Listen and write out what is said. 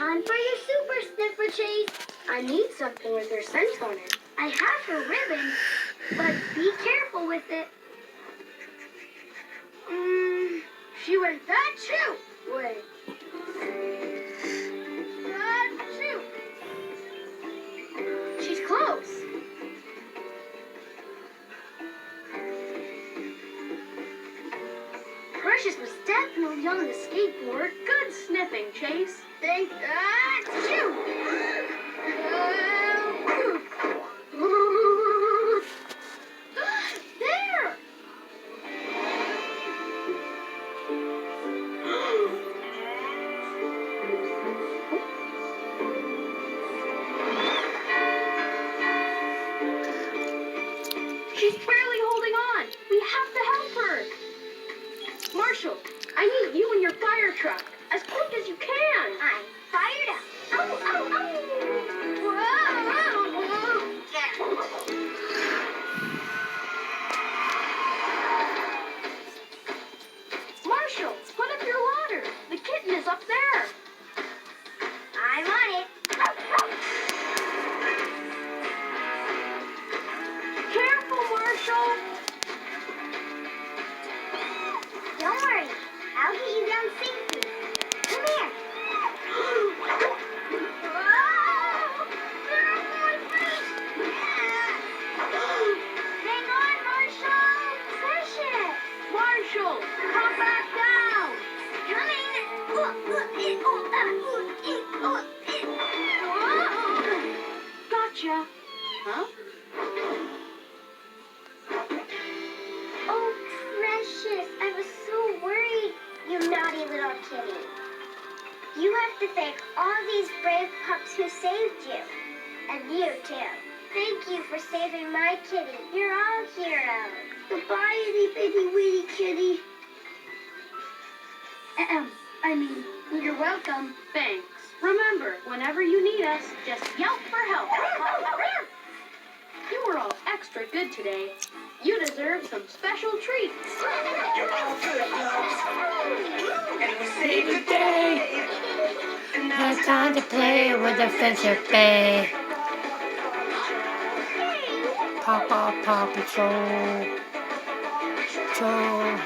Time for your super sniffer, Chase. I need something with her scent on it. I have her ribbon, but be careful with it. She went that too. Wait. That too. She's close. Precious was definitely on the skateboard. Good sniffing, Chase. Think that too. There. She's barely holding on. We have to help her. Marshall, I need you and your fire truck as quick as you can. I'm fired up. Oh, oh, oh. Marshall, put up your ladder. The kitten is up there. I'm on it. Careful, Marshall. Don't worry. I'll get you down safely. Come here. Hang on, Marshall. Precious. Marshall, come back down. Gotcha. Huh? Oh, Precious, I was so worried, you naughty little kitty. You have to thank all these brave pups who saved you. And you, too. Thank you for saving my kitty. You're all heroes. Goodbye, itty bitty witty kitty. You're welcome. Thanks. Remember, whenever you need us, just yelp for help. You were all extra good today. You deserve some special treats. You're all good, pups. And we Save the day. Now it's time to play with the friendship bay. Paw Patrol. Patrol.